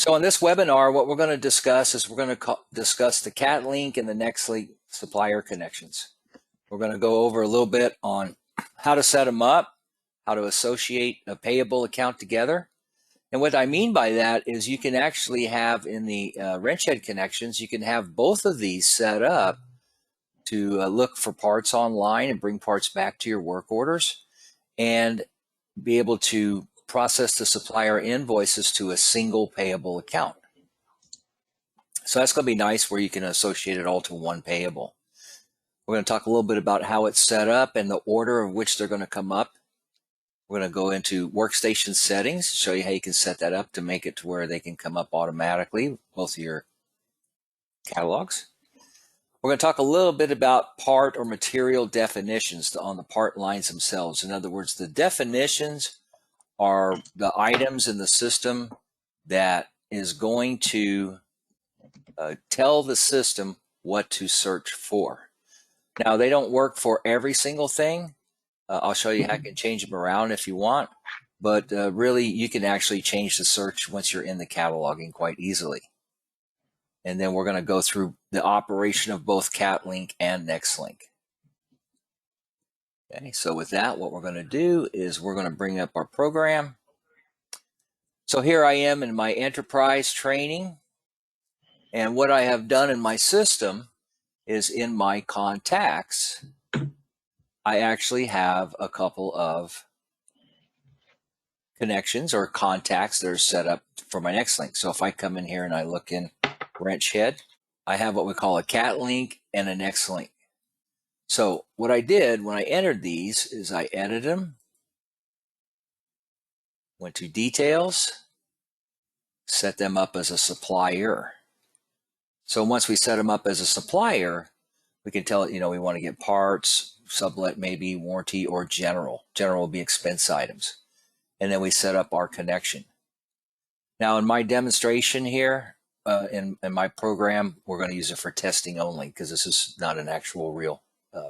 So in this webinar, what we're going to discuss is we're going to discuss the CAT link and the NextLink supplier connections. We're going to go over a little bit on how to set them up, how to associate a payable account together. And what I mean by that is you can actually have in the wrench-head connections, you can have both of these set up to look for parts online and bring parts back to your work orders and be able to process the supplier invoices to a single payable account. So that's going to be nice where you can associate it all to one payable. We're going to talk a little bit about how it's set up and the order of which they're going to come up. We're going to go into workstation settings, show you how you can set that up to make it to where they can come up automatically, both of your catalogs. We're going to talk a little bit about part or material definitions on the part lines themselves. In other words, the definitions are the items in the system that is going to tell the system what to search for. Now, they don't work for every single thing. I'll show you how you can change them around if you want, but really you can actually change the search once you're in the cataloging quite easily. And then we're going to go through the operation of both CAT link and NextLink. Okay, so with that, what we're going to do is we're going to bring up our program. So here I am in my enterprise training. And what I have done in my system is in my contacts, I actually have a couple of connections or contacts that are set up for my NextLink. So if I come in here and I look in wrench head, I have what we call a CAT link and a NextLink. So what I did when I entered these is I edited them, went to details, set them up as a supplier. So once we set them up as a supplier, we can tell it, we want to get parts, sublet maybe, warranty, or general. General will be expense items. And then we set up our connection. Now in my demonstration here, in my program, we're going to use it for testing only because this is not an actual real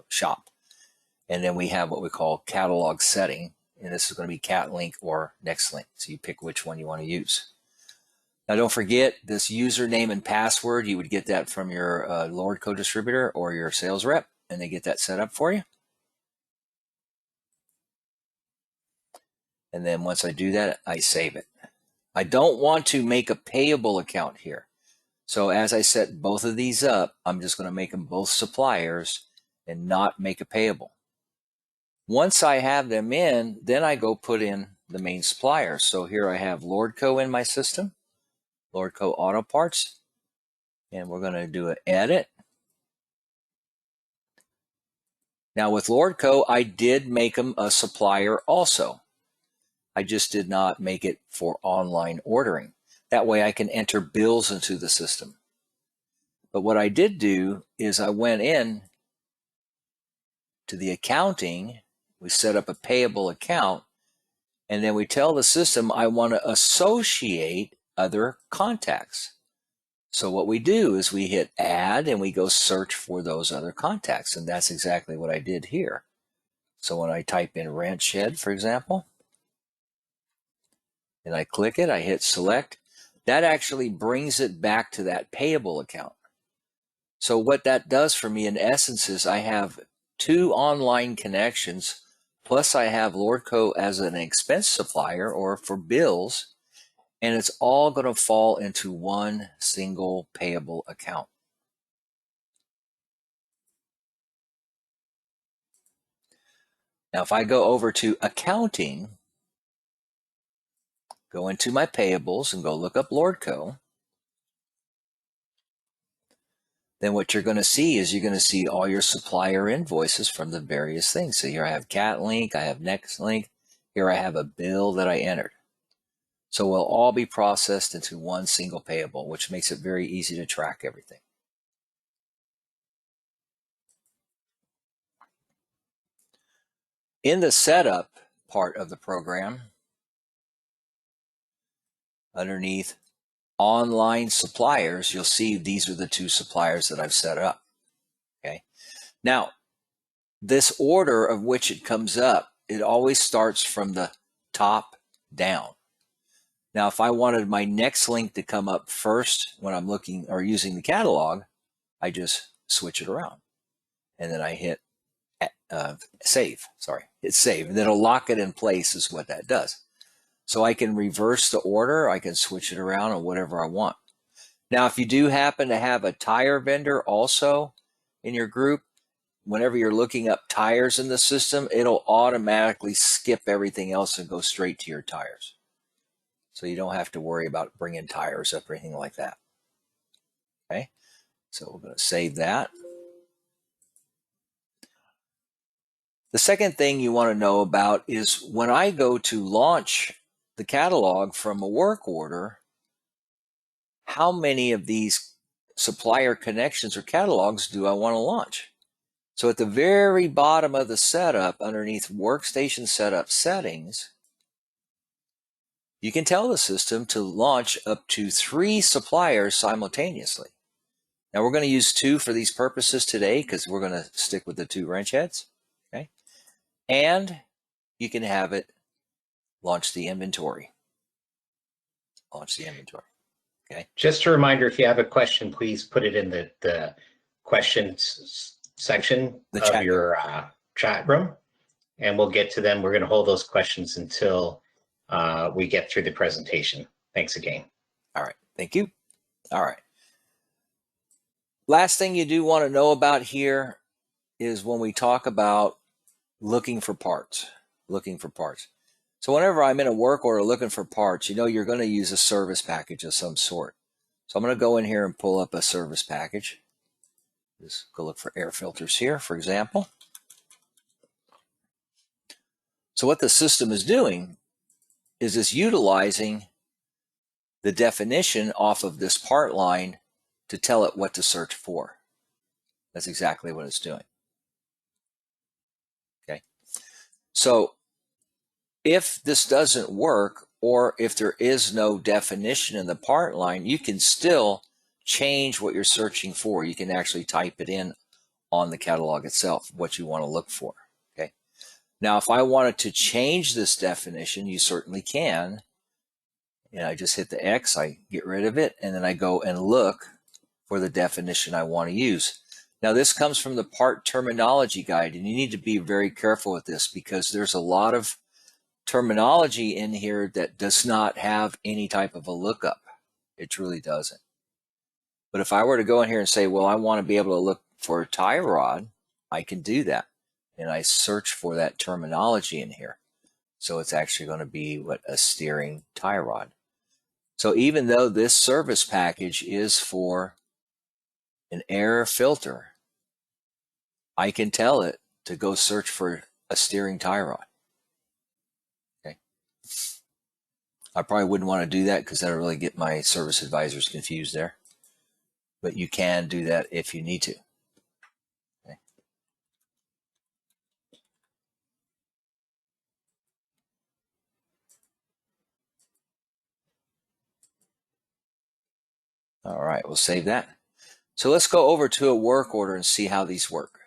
shop. And then we have what we call catalog setting, and this is going to be CAT link or NextLink. So you pick which one you want to use. Now don't forget this username and password. You would get that from your Lordco distributor or your sales rep, and they get that set up for you. And then once I do that, I save it. I don't want to make a payable account here. So as I set both of these up, I'm just going to make them both suppliers and not make a payable. Once I have them in, then I go put in the main supplier. So here I have Lordco in my system, Lordco Auto Parts, and we're going to do an edit. Now with Lordco, I did make them a supplier also. I just did not make it for online ordering. That way I can enter bills into the system. But what I did do is I went in to the accounting, we set up a payable account, and then we tell the system I want to associate other contacts. So what we do is we hit add and we go search for those other contacts, and that's exactly what I did here. So when I type in wrench head, for example, and I click it, I hit select, that actually brings it back to that payable account. So what that does for me in essence is I have two online connections, plus I have Lordco as an expense supplier or for bills, and it's all going to fall into one single payable account. Now if I go over to accounting, go into my payables and go look up Lordco, then what you're going to see is you're going to see all your supplier invoices from the various things. So here I have CAT link, I have NextLink, here I have a bill that I entered. So we'll all be processed into one single payable, which makes it very easy to track everything. In the setup part of the program, underneath online suppliers, you'll see these are the two suppliers that I've set up. Okay. Now, this order of which it comes up, it always starts from the top down. Now, if I wanted my next link to come up first when I'm looking or using the catalog, I just switch it around. And then I hit save. Sorry, hit save. And then it'll lock it in place is what that does. So I can reverse the order. I can switch it around on whatever I want. Now, if you do happen to have a tire vendor also in your group, whenever you're looking up tires in the system, it'll automatically skip everything else and go straight to your tires. So you don't have to worry about bringing tires up or anything like that. Okay, so we're going to save that. The second thing you want to know about is when I go to launch the catalog from a work order, how many of these supplier connections or catalogs do I want to launch? So at the very bottom of the setup, underneath workstation setup settings, you can tell the system to launch up to 3 suppliers simultaneously. Now we're going to use 2 for these purposes today because we're going to stick with the 2 wrench heads. Okay, and you can have it launch the inventory. Launch the inventory. Okay. Just a reminder, if you have a question, please put it in the questions section of your chat room, and we'll get to them. We're going to hold those questions until we get through the presentation. Thanks again. All right. Thank you. All right. Last thing you do want to know about here is when we talk about looking for parts. Looking for parts. So whenever I'm in a work order looking for parts, you know you're going to use a service package of some sort. So I'm going to go in here and pull up a service package. Just go look for air filters here, for example. So what the system is doing is it's utilizing the definition off of this part line to tell it what to search for. That's exactly what it's doing. Okay. So if this doesn't work, or if there is no definition in the part line, you can still change what you're searching for. You can actually type it in on the catalog itself, what you want to look for. Okay. Now, if I wanted to change this definition, you certainly can. And I just hit the X, I get rid of it, and then I go and look for the definition I want to use. Now, this comes from the part terminology guide, and you need to be very careful with this because there's a lot of terminology in here that does not have any type of a lookup. It truly doesn't. But if I were to go in here and say, well, I want to be able to look for a tie rod, I can do that. And I search for that terminology in here. So it's actually going to be what a steering tie rod. So even though this service package is for an air filter, I can tell it to go search for a steering tie rod. Okay. I probably wouldn't want to do that because that'll really get my service advisors confused there. But you can do that if you need to. Okay. All right, we'll save that. So let's go over to a work order and see how these work.